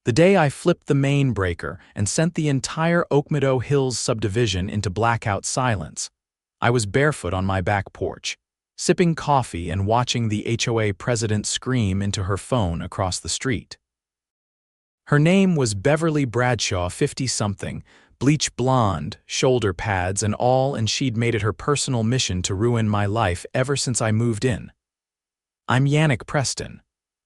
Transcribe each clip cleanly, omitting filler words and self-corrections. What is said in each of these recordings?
The day I flipped the main breaker and sent the entire Oakmeadow Hills subdivision into blackout silence, I was barefoot on my back porch, sipping coffee and watching the HOA president scream into her phone across the street. Her name was Beverly Bradshaw, 50-something, bleach blonde, shoulder pads and all, and she'd made it her personal mission to ruin my life ever since I moved in. I'm Yannick Preston.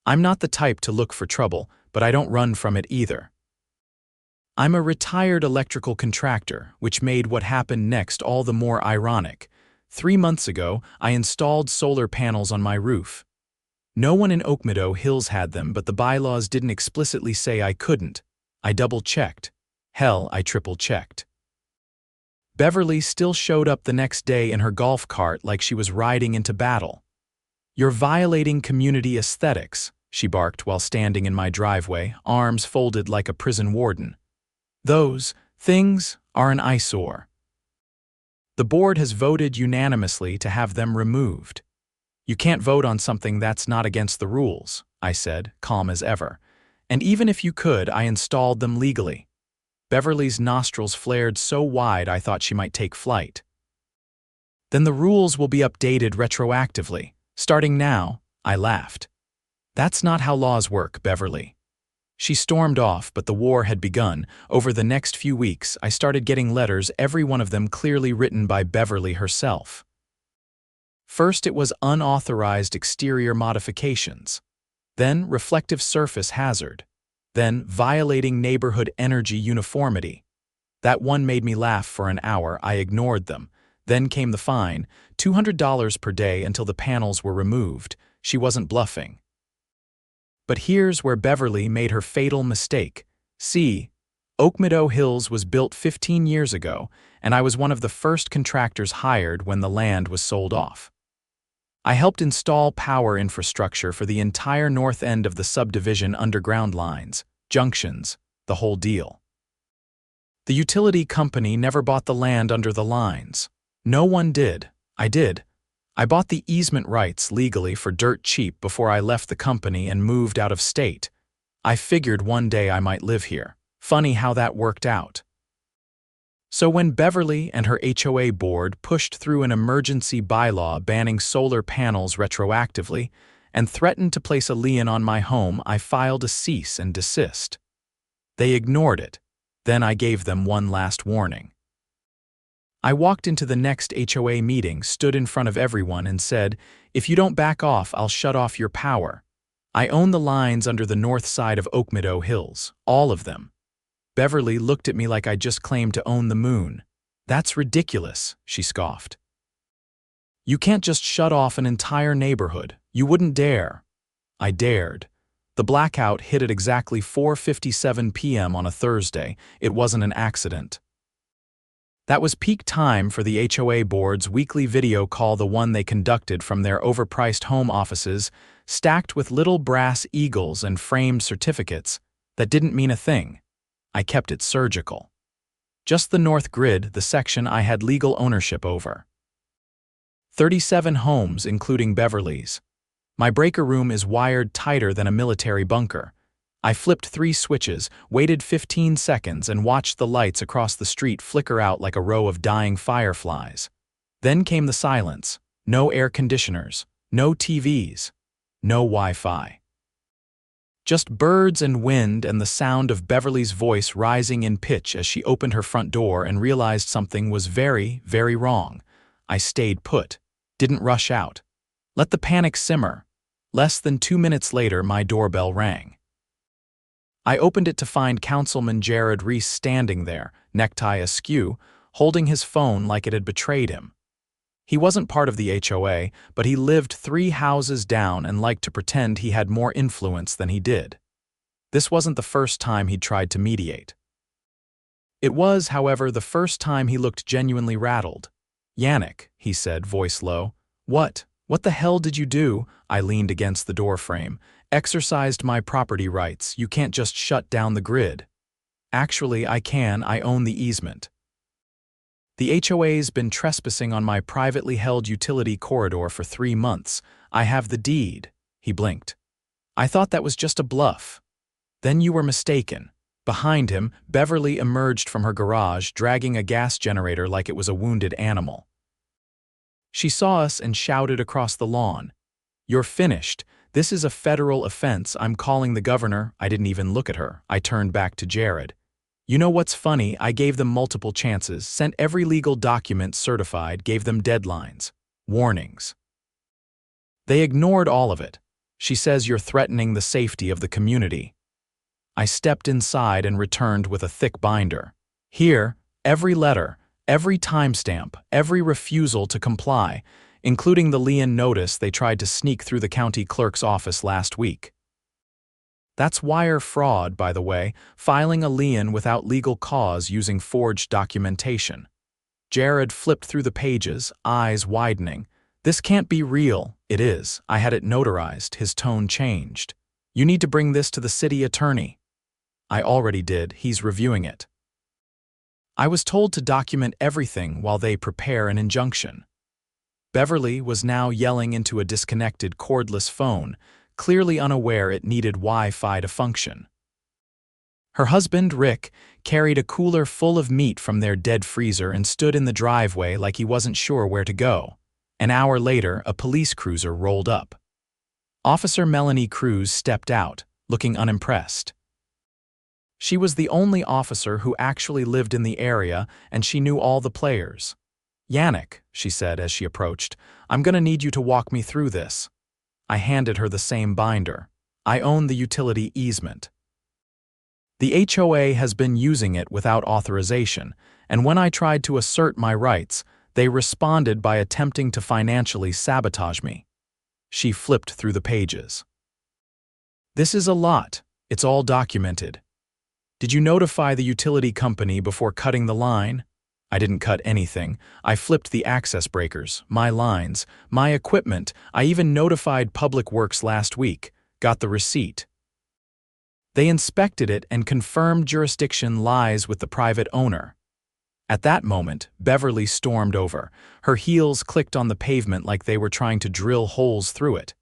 I'm not the type to look for trouble, but I don't run from it either. I'm a retired electrical contractor, which made what happened next all the more ironic. 3 months ago, I installed solar panels on my roof. No one in Oakmeadow Hills had them, but the bylaws didn't explicitly say I couldn't. I double-checked. Hell, I triple-checked. Beverly still showed up the next day in her golf cart like she was riding into battle. "You're violating community aesthetics," she barked while standing in my driveway, arms folded like a prison warden. "Those things are an eyesore. The board has voted unanimously to have them removed." "You can't vote on something that's not against the rules," I said, calm as ever. "And even if you could, I installed them legally." Beverly's nostrils flared so wide I thought she might take flight. "Then the rules will be updated retroactively, starting now," I laughed. "That's not how laws work, Beverly." She stormed off, but the war had begun. Over the next few weeks, I started getting letters, every one of them clearly written by Beverly herself. First, it was unauthorized exterior modifications. Then, reflective surface hazard. Then, violating neighborhood energy uniformity. That one made me laugh for an hour. I ignored them. Then came the fine, $200 per day until the panels were removed. She wasn't bluffing. But here's where Beverly made her fatal mistake. See, Oakmeadow Hills was built 15 years ago, and I was one of the first contractors hired when the land was sold off. I helped install power infrastructure for the entire north end of the subdivision, underground lines, junctions, the whole deal. The utility company never bought the land under the lines. No one did. I did. I bought the easement rights legally for dirt cheap before I left the company and moved out of state. I figured one day I might live here. Funny how that worked out. So when Beverly and her HOA board pushed through an emergency bylaw banning solar panels retroactively and threatened to place a lien on my home, I filed a cease and desist. They ignored it. Then I gave them one last warning. I walked into the next HOA meeting, stood in front of everyone and said, "If you don't back off, I'll shut off your power. I own the lines under the north side of Oakmeadow Hills, all of them." Beverly looked at me like I just claimed to own the moon. "That's ridiculous," she scoffed. "You can't just shut off an entire neighborhood. You wouldn't dare." I dared. The blackout hit at exactly 4:57 p.m. on a Thursday. It wasn't an accident. That was peak time for the HOA board's weekly video call, the one they conducted from their overpriced home offices, stacked with little brass eagles and framed certificates that didn't mean a thing. I kept it surgical. Just the north grid, the section I had legal ownership over. 37 homes, including Beverly's. My breaker room is wired tighter than a military bunker. I flipped 3 switches, waited 15 seconds, and watched the lights across the street flicker out like a row of dying fireflies. Then came the silence. No air conditioners, no TVs, no Wi-Fi. Just birds and wind and the sound of Beverly's voice rising in pitch as she opened her front door and realized something was very, very wrong. I stayed put, didn't rush out. Let the panic simmer. Less than 2 minutes later, my doorbell rang. I opened it to find Councilman Jared Reese standing there, necktie askew, holding his phone like it had betrayed him. He wasn't part of the HOA, but he lived 3 houses down and liked to pretend he had more influence than he did. This wasn't the first time he'd tried to mediate. It was, however, the first time he looked genuinely rattled. "Yannick," he said, voice low. What the hell did you do?" I leaned against the doorframe. "Exercised my property rights. You can't just shut down the grid." "Actually, I can. I own the easement." "The HOA's been trespassing on my privately held utility corridor for 3 months. I have the deed." He blinked. "I thought that was just a bluff." Then you were mistaken. Behind him, Beverly emerged from her garage, dragging a gas generator like it was a wounded animal. She saw us and shouted across the lawn, "You're finished. This is a federal offense. I'm calling the governor." I didn't even look at her. I turned back to Jared. "You know what's funny? I gave them multiple chances, sent every legal document certified, gave them deadlines, warnings. They ignored all of it. She says you're threatening the safety of the community." I stepped inside and returned with a thick binder. Here, every letter, every timestamp, every refusal to comply, including the lien notice they tried to sneak through the county clerk's office last week. That's wire fraud, by the way, filing a lien without legal cause using forged documentation. Jared flipped through the pages, eyes widening. "This can't be real." "It is. I had it notarized." His tone changed. "You need to bring this to the city attorney." "I already did. He's reviewing it." I was told to document everything while they prepare an injunction. Beverly was now yelling into a disconnected cordless phone, clearly unaware it needed Wi-Fi to function. Her husband, Rick, carried a cooler full of meat from their dead freezer and stood in the driveway like he wasn't sure where to go. An hour later, a police cruiser rolled up. Officer Melanie Cruz stepped out, looking unimpressed. She was the only officer who actually lived in the area, and she knew all the players. "Yannick," she said as she approached, "I'm gonna need you to walk me through this." I handed her the same binder. "I own the utility easement. The HOA has been using it without authorization, and when I tried to assert my rights, they responded by attempting to financially sabotage me." She flipped through the pages. "This is a lot. It's all documented. Did you notify the utility company before cutting the line?" "I didn't cut anything. I flipped the access breakers, my lines, my equipment. I even notified Public Works last week. Got the receipt. They inspected it and confirmed jurisdiction lies with the private owner." At that moment, Beverly stormed over. Her heels clicked on the pavement like they were trying to drill holes through it.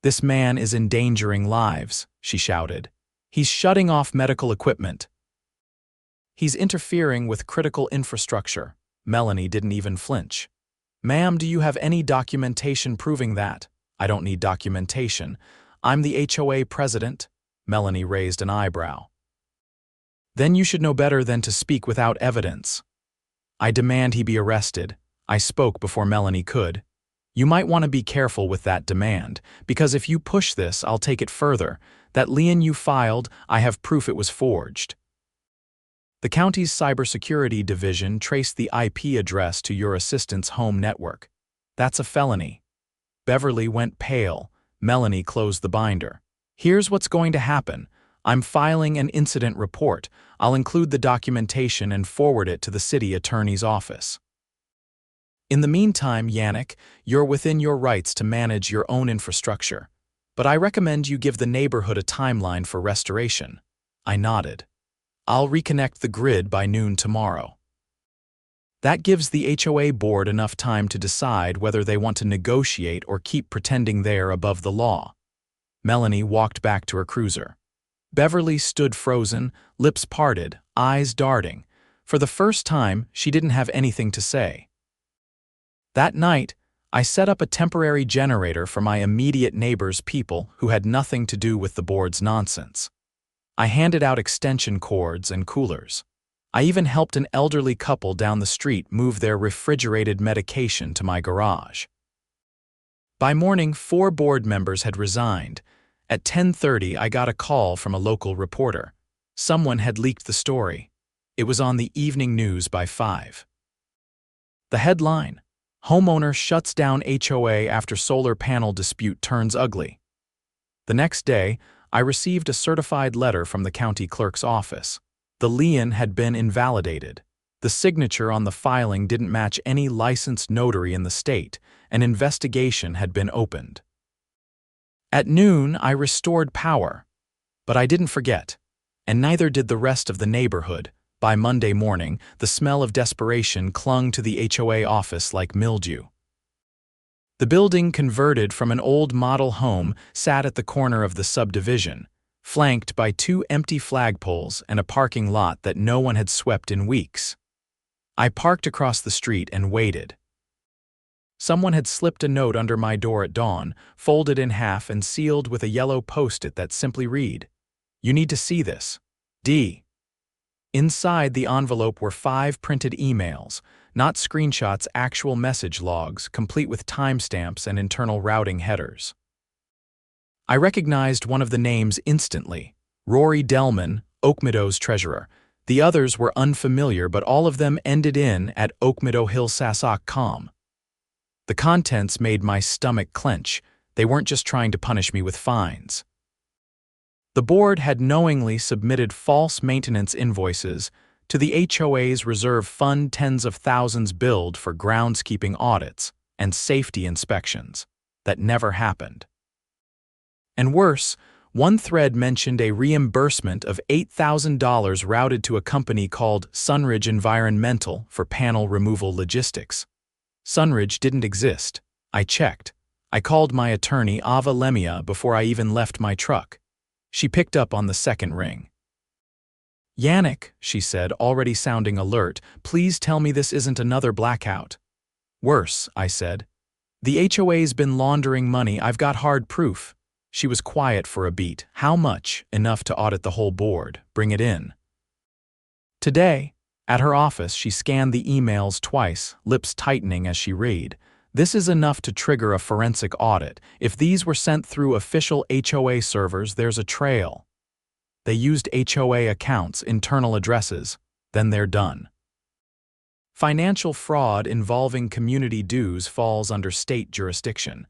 "This man is endangering lives," she shouted. "He's shutting off medical equipment. He's interfering with critical infrastructure." Melanie didn't even flinch. "Ma'am, do you have any documentation proving that?" "I don't need documentation. I'm the HOA president." Melanie raised an eyebrow. "Then you should know better than to speak without evidence." "I demand he be arrested." I spoke before Melanie could. "You might want to be careful with that demand, because if you push this, I'll take it further. That lien you filed, I have proof it was forged. The county's cybersecurity division traced the IP address to your assistant's home network. That's a felony." Beverly went pale. Melanie closed the binder. "Here's what's going to happen. I'm filing an incident report. I'll include the documentation and forward it to the city attorney's office. In the meantime, Yannick, you're within your rights to manage your own infrastructure, but I recommend you give the neighborhood a timeline for restoration." I nodded. "I'll reconnect the grid by noon tomorrow." That gives the HOA board enough time to decide whether they want to negotiate or keep pretending they're above the law. Melanie walked back to her cruiser. Beverly stood frozen, lips parted, eyes darting. For the first time, she didn't have anything to say. That night, I set up a temporary generator for my immediate neighbors' people who had nothing to do with the board's nonsense. I handed out extension cords and coolers. I even helped an elderly couple down the street move their refrigerated medication to my garage. By morning, 4 board members had resigned. At 10:30, I got a call from a local reporter. Someone had leaked the story. It was on the evening news by 5. The headline: Homeowner shuts down HOA after solar panel dispute turns ugly. The next day, I received a certified letter from the county clerk's office. The lien had been invalidated. The signature on the filing didn't match any licensed notary in the state. An investigation had been opened. At noon, I restored power. But I didn't forget, and neither did the rest of the neighborhood. By Monday morning, the smell of desperation clung to the HOA office like mildew. The building, converted from an old model home, sat at the corner of the subdivision. flanked by 2 empty flagpoles and a parking lot that no one had swept in weeks. I parked across the street and waited. Someone had slipped a note under my door at dawn, folded in half and sealed with a yellow post-it that simply read, "You need to see this. D." Inside the envelope were 5 printed emails, not screenshots, actual message logs, complete with timestamps and internal routing headers. I recognized one of the names instantly, Rory Delman, Oakmeadow's treasurer. The others were unfamiliar, but all of them ended in at oakmeadowhillsassock.com. The contents made my stomach clench. They weren't just trying to punish me with fines. The board had knowingly submitted false maintenance invoices to the HOA's reserve fund, tens of thousands billed for groundskeeping audits and safety inspections that never happened. And worse, one thread mentioned a reimbursement of $8,000 routed to a company called Sunridge Environmental for panel removal logistics. Sunridge didn't exist. I checked. I called my attorney, Ava Lemia, before I even left my truck. She picked up on the second ring. "Yannick," she said, already sounding alert, "please tell me this isn't another blackout." "Worse," I said. "The HOA's been laundering money. I've got hard proof." She was quiet for a beat. "How much?" "Enough to audit the whole board. Bring it in." Today, at her office, she scanned the emails twice, lips tightening as she read. "This is enough to trigger a forensic audit. If these were sent through official HOA servers, there's a trail. They used HOA accounts, internal addresses, then they're done." Financial fraud involving community dues falls under state jurisdiction.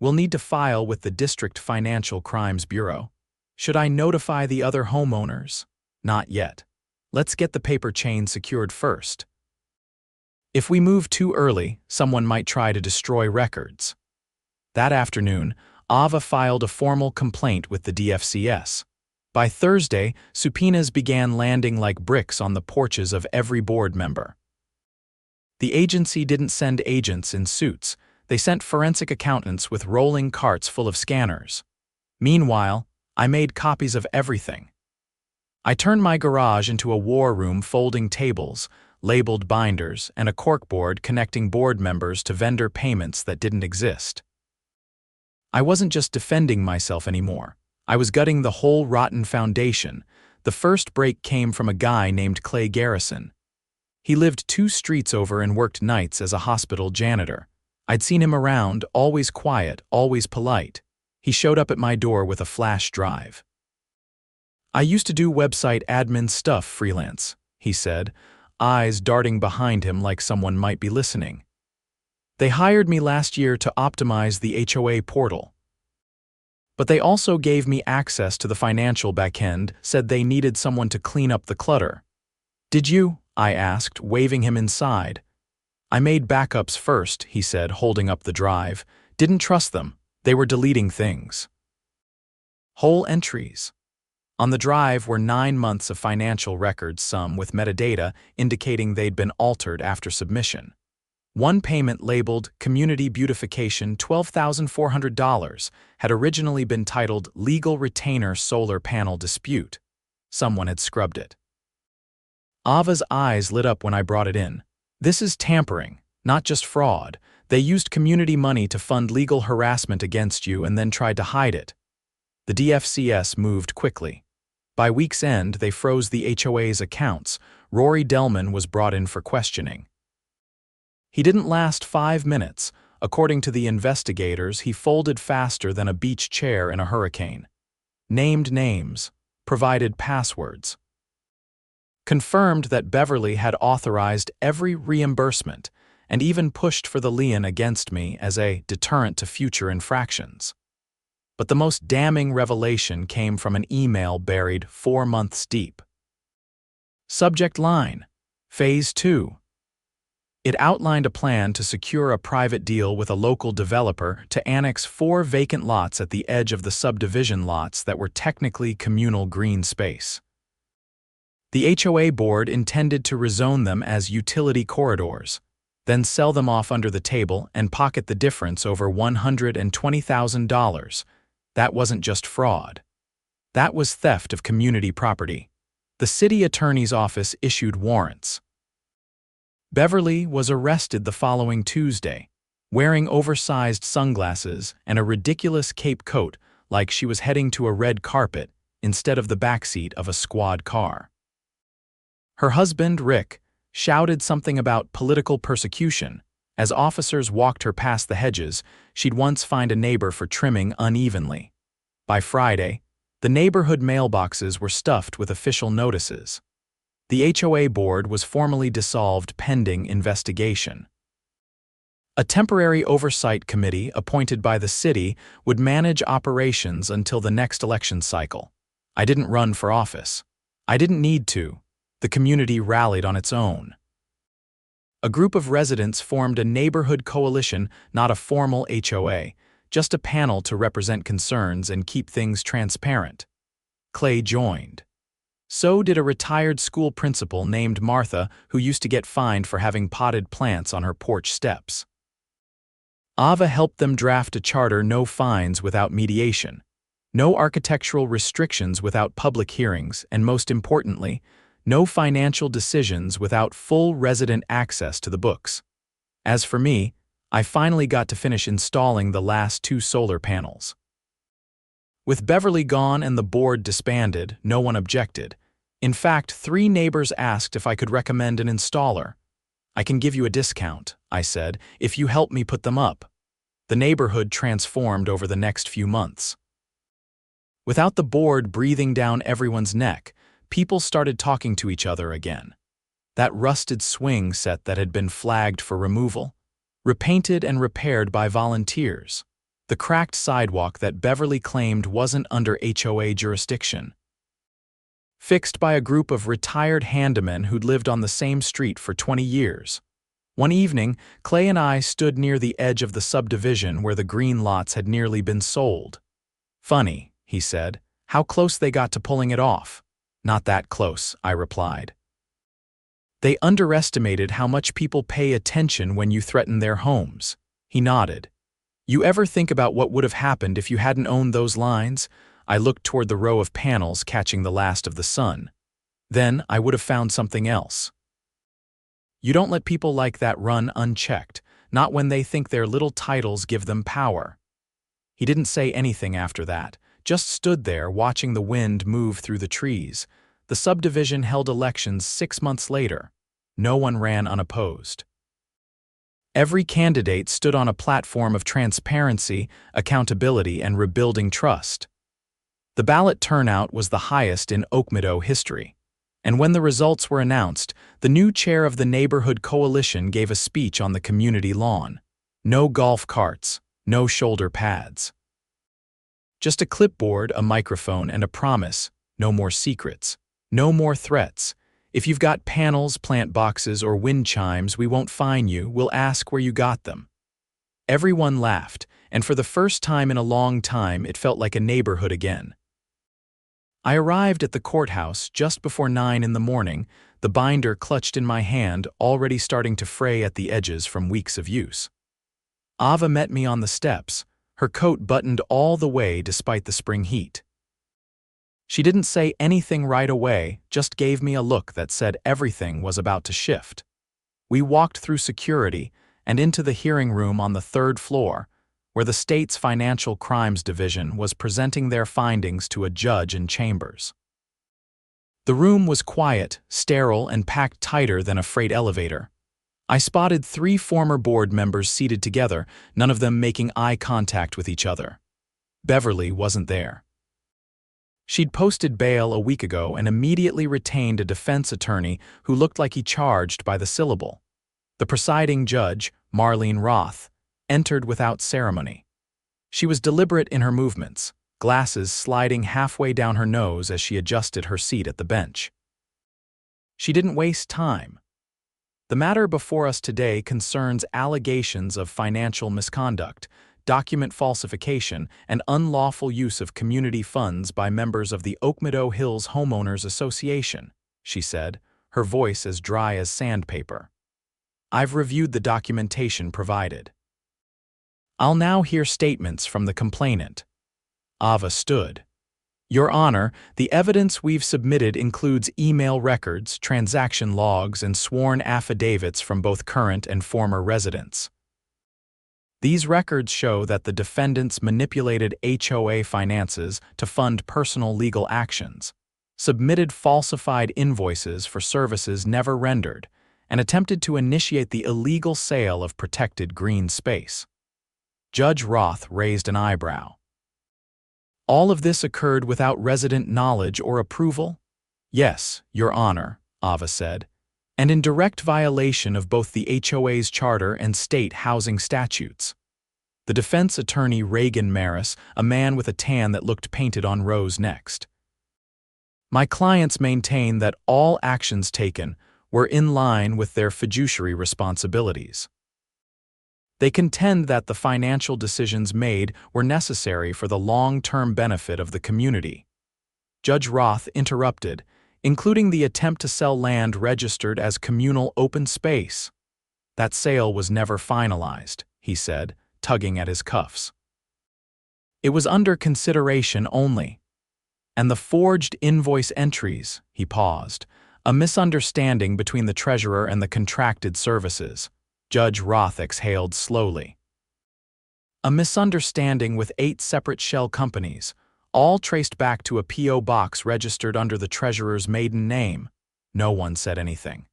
We'll need to file with the District Financial Crimes Bureau. Should I notify the other homeowners? Not yet. Let's get the paper chain secured first. If we move too early, someone might try to destroy records. That afternoon, Ava filed a formal complaint with the DFCS. By Thursday, subpoenas began landing like bricks on the porches of every board member. The agency didn't send agents in suits. They sent forensic accountants with rolling carts full of scanners. Meanwhile, I made copies of everything. I turned my garage into a war room, folding tables, labeled binders, and a corkboard connecting board members to vendor payments that didn't exist. I wasn't just defending myself anymore. I was gutting the whole rotten foundation. The first break came from a guy named Clay Garrison. He lived 2 streets over and worked nights as a hospital janitor. I'd seen him around, always quiet, always polite. He showed up at my door with a flash drive. "I used to do website admin stuff freelance," he said, eyes darting behind him like someone might be listening. "They hired me last year to optimize the HOA portal. But they also gave me access to the financial backend, said they needed someone to clean up the clutter." "Did you?" I asked, waving him inside. "I made backups first," he said, holding up the drive. "Didn't trust them. They were deleting things." Whole entries. On the drive were 9 months of financial records, some with metadata indicating they'd been altered after submission. One payment labeled Community Beautification $12,400 had originally been titled Legal Retainer Solar Panel Dispute. Someone had scrubbed it. Ava's eyes lit up when I brought it in. "This is tampering, not just fraud. They used community money to fund legal harassment against you and then tried to hide it." The DFCS moved quickly. By week's end, they froze the HOA's accounts. Rory Delman was brought in for questioning. He didn't last 5 minutes. According to the investigators, he folded faster than a beach chair in a hurricane. Named names, provided passwords. Confirmed that Beverly had authorized every reimbursement and even pushed for the lien against me as a deterrent to future infractions. But the most damning revelation came from an email buried 4 months deep. Subject line: Phase 2. It outlined a plan to secure a private deal with a local developer to annex 4 vacant lots at the edge of the subdivision lots that were technically communal green space. The HOA board intended to rezone them as utility corridors, then sell them off under the table and pocket the difference over $120,000. That wasn't just fraud. That was theft of community property. The city attorney's office issued warrants. Beverly was arrested the following Tuesday, wearing oversized sunglasses and a ridiculous cape coat like she was heading to a red carpet instead of the backseat of a squad car. Her husband, Rick, shouted something about political persecution. As officers walked her past the hedges she'd once fined a neighbor for trimming unevenly. By Friday, the neighborhood mailboxes were stuffed with official notices. The HOA board was formally dissolved pending investigation. A temporary oversight committee appointed by the city would manage operations until the next election cycle. I didn't run for office. I didn't need to. The community rallied on its own. A group of residents formed a neighborhood coalition, not a formal HOA, just a panel to represent concerns and keep things transparent. Clay joined. So did a retired school principal named Martha who used to get fined for having potted plants on her porch steps. Ava helped them draft a charter: no fines without mediation, no architectural restrictions without public hearings, and most importantly, no financial decisions without full resident access to the books. As for me, I finally got to finish installing the last 2 solar panels. With Beverly gone and the board disbanded, no one objected. In fact, 3 neighbors asked if I could recommend an installer. "I can give you a discount," I said, "if you help me put them up." The neighborhood transformed over the next few months. Without the board breathing down everyone's neck, people started talking to each other again. That rusted swing set that had been flagged for removal, repainted and repaired by volunteers. The cracked sidewalk that Beverly claimed wasn't under HOA jurisdiction. Fixed by a group of retired handymen who'd lived on the same street for 20 years. One evening, Clay and I stood near the edge of the subdivision where the green lots had nearly been sold. "Funny," he said, "how close they got to pulling it off." "Not that close," I replied. "They underestimated how much people pay attention when you threaten their homes." He nodded. "You ever think about what would have happened if you hadn't owned those lines?" I looked toward the row of panels catching the last of the sun. "Then I would have found something else." You don't let people like that run unchecked, not when they think their little titles give them power. He didn't say anything after that, just stood there watching the wind move through the trees. The subdivision held elections 6 months later. No one ran unopposed. Every candidate stood on a platform of transparency, accountability, and rebuilding trust. The ballot turnout was the highest in Oak Meadow history. And when the results were announced, the new chair of the neighborhood coalition gave a speech on the community lawn. No golf carts, no shoulder pads. Just a clipboard, a microphone, and a promise: no more secrets, no more threats. If you've got panels, plant boxes, or wind chimes, we won't fine you, we'll ask where you got them. Everyone laughed, and for the first time in a long time it felt like a neighborhood again. I arrived at the courthouse just before 9 in the morning, the binder clutched in my hand, already starting to fray at the edges from weeks of use. Ava met me on the steps, her coat buttoned all the way despite the spring heat. She didn't say anything right away, just gave me a look that said everything was about to shift. We walked through security and into the hearing room on the 3rd floor, where the state's Financial Crimes Division was presenting their findings to a judge in chambers. The room was quiet, sterile, and packed tighter than a freight elevator. I spotted 3 former board members seated together, none of them making eye contact with each other. Beverly wasn't there. She'd posted bail a week ago and immediately retained a defense attorney who looked like he charged by the syllable. The presiding judge, Marlene Roth, entered without ceremony. She was deliberate in her movements, glasses sliding halfway down her nose as she adjusted her seat at the bench. She didn't waste time. The matter before us today concerns allegations of financial misconduct, document falsification, and unlawful use of community funds by members of the Oak Meadow Hills Homeowners Association, she said, her voice as dry as sandpaper. "I've reviewed the documentation provided. I'll now hear statements from the complainant." Ava stood. Your Honor, the evidence we've submitted includes email records, transaction logs, and sworn affidavits from both current and former residents. These records show that the defendants manipulated HOA finances to fund personal legal actions, submitted falsified invoices for services never rendered, and attempted to initiate the illegal sale of protected green space. Judge Roth raised an eyebrow. All of this occurred without resident knowledge or approval? Yes, Your Honor, Ava said, and in direct violation of both the HOA's charter and state housing statutes. The defense attorney Reagan Maris, a man with a tan that looked painted on, rose next. My clients maintain that all actions taken were in line with their fiduciary responsibilities. They contend that the financial decisions made were necessary for the long-term benefit of the community. Judge Roth interrupted, including the attempt to sell land registered as communal open space. That sale was never finalized, he said, tugging at his cuffs. It was under consideration only. And the forged invoice entries, he paused, a misunderstanding between the treasurer and the contracted services. Judge Roth exhaled slowly. A misunderstanding with 8 separate shell companies, all traced back to a P.O. box registered under the treasurer's maiden name. No one said anything.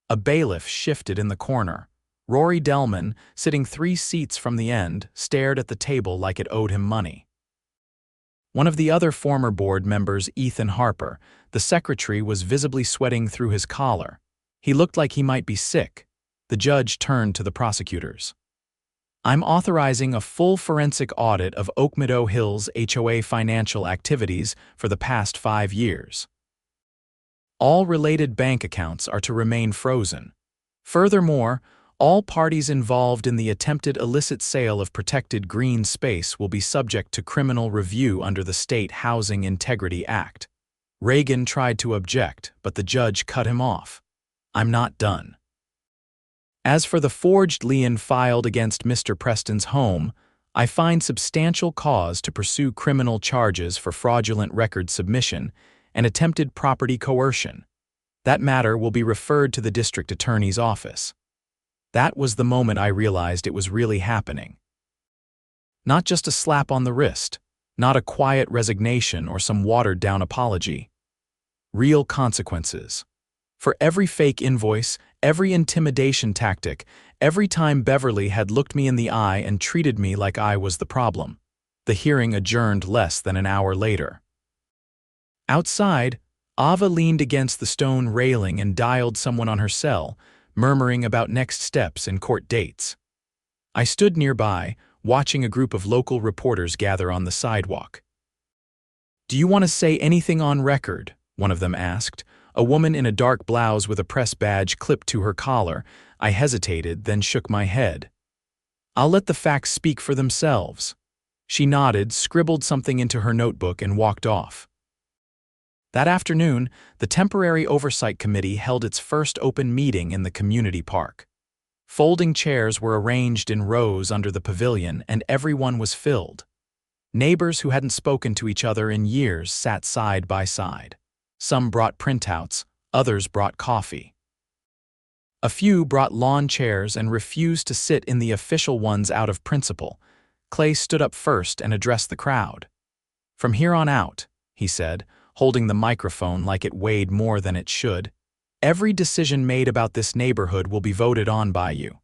A bailiff shifted in the corner. Rory Delman, sitting 3 seats from the end, stared at the table like it owed him money. One of the other former board members, Ethan Harper, the secretary, was visibly sweating through his collar. He looked like he might be sick. The judge turned to the prosecutors. I'm authorizing a full forensic audit of Oak Meadow Hills HOA financial activities for the past 5 years. All related bank accounts are to remain frozen. Furthermore, all parties involved in the attempted illicit sale of protected green space will be subject to criminal review under the State Housing Integrity Act. Reagan tried to object, but the judge cut him off. I'm not done. As for the forged lien filed against Mr. Preston's home, I find substantial cause to pursue criminal charges for fraudulent record submission and attempted property coercion. That matter will be referred to the district attorney's office. That was the moment I realized it was really happening. Not just a slap on the wrist, not a quiet resignation or some watered-down apology. Real consequences. For every fake invoice, every intimidation tactic, every time Beverly had looked me in the eye and treated me like I was the problem. The hearing adjourned less than an hour later. Outside, Ava leaned against the stone railing and dialed someone on her cell, murmuring about next steps and court dates. I stood nearby, watching a group of local reporters gather on the sidewalk. "Do you want to say anything on record?" one of them asked. A woman in a dark blouse with a press badge clipped to her collar. I hesitated, then shook my head. "I'll let the facts speak for themselves." She nodded, scribbled something into her notebook, and walked off. That afternoon, the Temporary Oversight Committee held its first open meeting in the community park. Folding chairs were arranged in rows under the pavilion, and everyone was filled. Neighbors who hadn't spoken to each other in years sat side by side. Some brought printouts, others brought coffee. A few brought lawn chairs and refused to sit in the official ones out of principle. Clay stood up first and addressed the crowd. "From here on out," he said, holding the microphone like it weighed more than it should, "every decision made about this neighborhood will be voted on by you.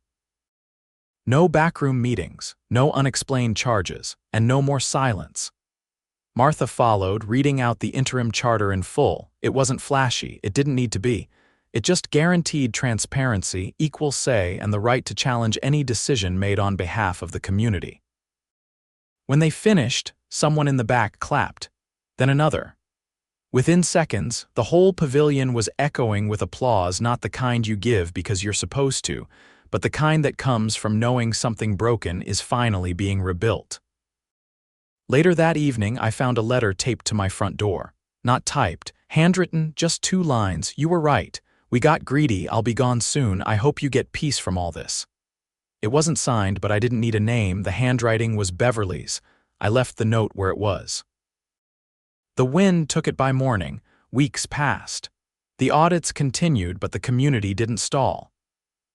No backroom meetings, no unexplained charges, and no more silence." Martha followed, reading out the interim charter in full. It wasn't flashy, it didn't need to be. It just guaranteed transparency, equal say, and the right to challenge any decision made on behalf of the community. When they finished, someone in the back clapped, then another. Within seconds, the whole pavilion was echoing with applause, not the kind you give because you're supposed to, but the kind that comes from knowing something broken is finally being rebuilt. Later that evening, I found a letter taped to my front door. Not typed, handwritten, just 2 lines. "You were right. We got greedy. I'll be gone soon. I hope you get peace from all this." It wasn't signed, but I didn't need a name. The handwriting was Beverly's. I left the note where it was. The wind took it by morning. Weeks passed. The audits continued, but the community didn't stall.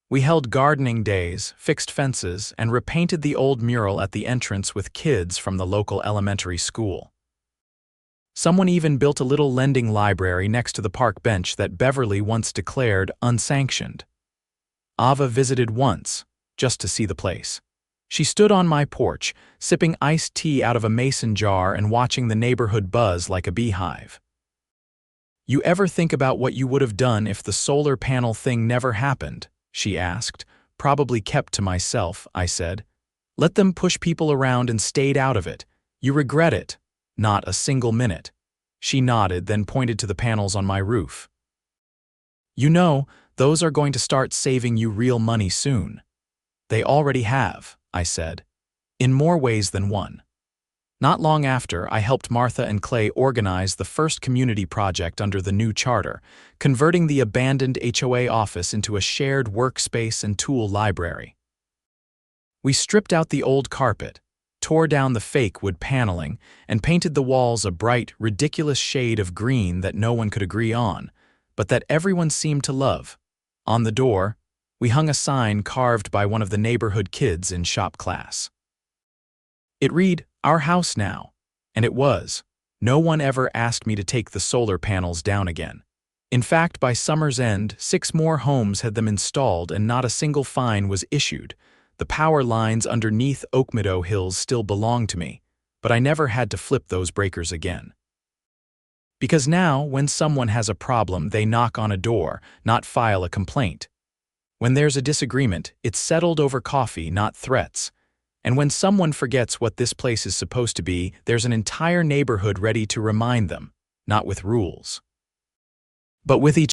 We held gardening days, fixed fences, and repainted the old mural at the entrance with kids from the local elementary school. Someone even built a little lending library next to the park bench that Beverly once declared unsanctioned. Ava visited once, just to see the place. She stood on my porch, sipping iced tea out of a mason jar and watching the neighborhood buzz like a beehive. "You ever think about what you would have done if the solar panel thing never happened?" she asked. "Probably kept to myself," I said. "Let them push people around and stayed out of it. You regret it." "Not a single minute." She nodded, then pointed to the panels on my roof. "You know, those are going to start saving you real money soon." "They already have," I said. "In more ways than one." Not long after, I helped Martha and Clay organize the first community project under the new charter, converting the abandoned HOA office into a shared workspace and tool library. We stripped out the old carpet, tore down the fake wood paneling, and painted the walls a bright, ridiculous shade of green that no one could agree on, but that everyone seemed to love. On the door, we hung a sign carved by one of the neighborhood kids in shop class. It read, "Our house now," and it was. No one ever asked me to take the solar panels down again. In fact, by summer's end, 6 more homes had them installed and not a single fine was issued. The power lines underneath Oak Meadow Hills still belong to me, but I never had to flip those breakers again. Because now, when someone has a problem, they knock on a door, not file a complaint. When there's a disagreement, it's settled over coffee, not threats. And when someone forgets what this place is supposed to be, there's an entire neighborhood ready to remind them, not with rules, but with each